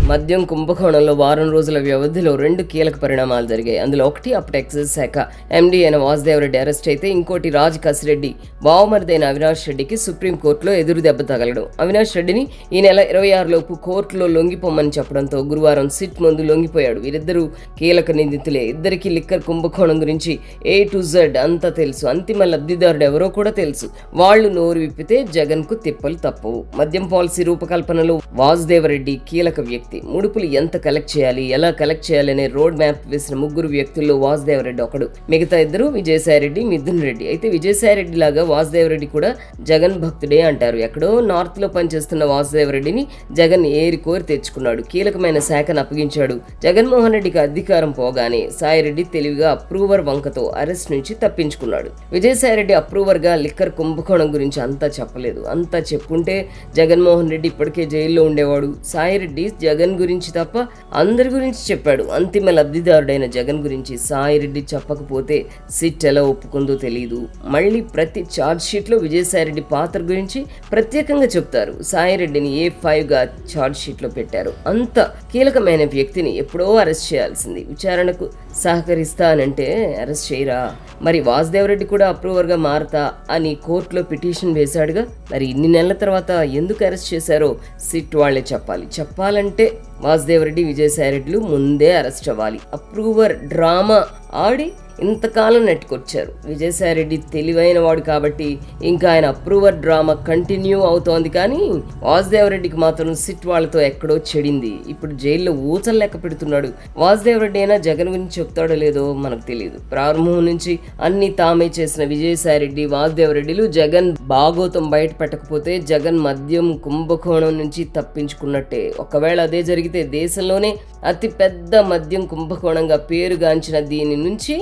మద్యం కుంభకోణంలో వారం రోజుల వ్యవధిలో 2 కీలక పరిణామాలు జరిగాయి. అందులో ఒకటి అప్పటి ఎక్సైజ్ శాఖ ఎండీ అయిన వాసుదేవరెడ్డి అరెస్ట్ అయితే, ఇంకోటి రాజ్ కసిరెడ్డి బావమరిదైన అవినాష్ రెడ్డికి సుప్రీంకోర్టులో ఎదురు దెబ్బ తగలడం. అవినాష్ రెడ్డిని ఈ నెల 26 లోపు కోర్టులో లొంగిపోమని చెప్పడంతో గురువారం సిట్ ముందు లొంగిపోయాడు. వీరిద్దరూ కీలక నిందితులే. ఇద్దరికి లిక్కర్ కుంభకోణం గురించి A to Z అంతా తెలుసు. అంతిమ లబ్ధిదారుడు ఎవరో కూడా తెలుసు. వాళ్ళు నోరు విప్పితే జగన్ కు తిప్పలు తప్పవు. మద్యం పాలసీ రూపకల్పనలో వాసుదేవరెడ్డి కీలక వ్యక్తి. ముడుపులు ఎంత కలెక్ట్ చేయాలి, ఎలా కలెక్ట్ చేయాలనే రోడ్ మ్యాప్ వేసిన 3 వ్యక్తుల్లో వాసుదేవరెడ్డి ఒకడు. మిగతా ఇద్దరు విజయసాయిరెడ్డి, మిథున్ రెడ్డి. అయితే విజయసాయిరెడ్డి లాగా వాసుదేవరెడ్డి కూడా జగన్ భక్తుడే అంటారు. ఎక్కడో నార్త్ లో పనిచేస్తున్న వాసుదేవరెడ్డిని జగన్ ఏరి కోరి తెచ్చుకున్నాడు. కీలకమైన శాఖను అప్పగించాడు. జగన్మోహన్ రెడ్డికి అధికారం పోగానే సాయిరెడ్డి తెలివిగా అప్రూవర్ వంకతో అరెస్ట్ నుంచి తప్పించుకున్నాడు. విజయసాయిరెడ్డి అప్రూవర్ గా లిక్కర్ కుంభకోణం గురించి అంతా చెప్పలేదు. అంతా చెప్పుంటే జగన్మోహన్ రెడ్డి ఇప్పటికే జైల్లో ఉండేవాడు. సాయిరెడ్డి జగన్ గురించి తప్ప అందరి గురించి చెప్పాడు. అంతిమ లబ్ధిదారుడైన జగన్ గురించి సాయిరెడ్డి చెప్పకపోతే సిట్ ఎలా ఒప్పుకుందో తెలియదు. మళ్ళీ ప్రతి ఛార్జ్ షీట్ లో విజయసాయిరెడ్డి పాత్ర గురించి ప్రత్యేకంగా చెప్తారు. సాయిరెడ్డిని A5 గా ఛార్జ్ షీట్ లో పెట్టారు. అంత కీలకమైన వ్యక్తిని ఎప్పుడో అరెస్ట్ చేయాల్సింది. విచారణకు సహకరిస్తానంటే అరెస్ట్ చేయరా? మరి వాసుదేవరెడ్డి కూడా అప్రూవర్ గా మారతా అని కోర్టులో పిటిషన్ వేశాడుగా. మరి ఇన్ని నెలల తర్వాత ఎందుకు అరెస్ట్ చేశారో సిట్ వాళ్లే చెప్పాలి. చెప్పాలంటే వాసుదేవరెడ్డి, విజయసాయిరెడ్డిలు ముందే అరెస్ట్ అవ్వాలి. అప్రూవర్ డ్రామా ఆడి ఇంతకాలం నెట్టుకొచ్చారు. విజయసాయిరెడ్డి తెలివైన వాడు కాబట్టి ఇంకా ఆయన అప్రూవర్ డ్రామా కంటిన్యూ అవుతోంది. కానీ వాసుదేవరెడ్డికి మాత్రం సిట్ వాళ్ళతో ఎక్కడో చెడింది. ఇప్పుడు జైల్లో ఊచలు లెక్క పెడుతున్నాడు. వాసుదేవరెడ్డి అయినా జగన్ గురించి చెప్తాడో లేదో మనకు తెలియదు. ప్రారంభం నుంచి అన్ని తామే చేసిన విజయసాయిరెడ్డి, వాసుదేవరెడ్డిలు జగన్ బాగోతం బయట పెట్టకపోతే జగన్ మద్యం కుంభకోణం నుంచి తప్పించుకున్నట్టే. ఒకవేళ అదే జరిగితే దేశంలోనే అతి పెద్ద మద్యం కుంభకోణంగా పేరుగాంచిన దీని నుంచి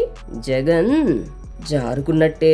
జగన్ జారుకున్నట్టే.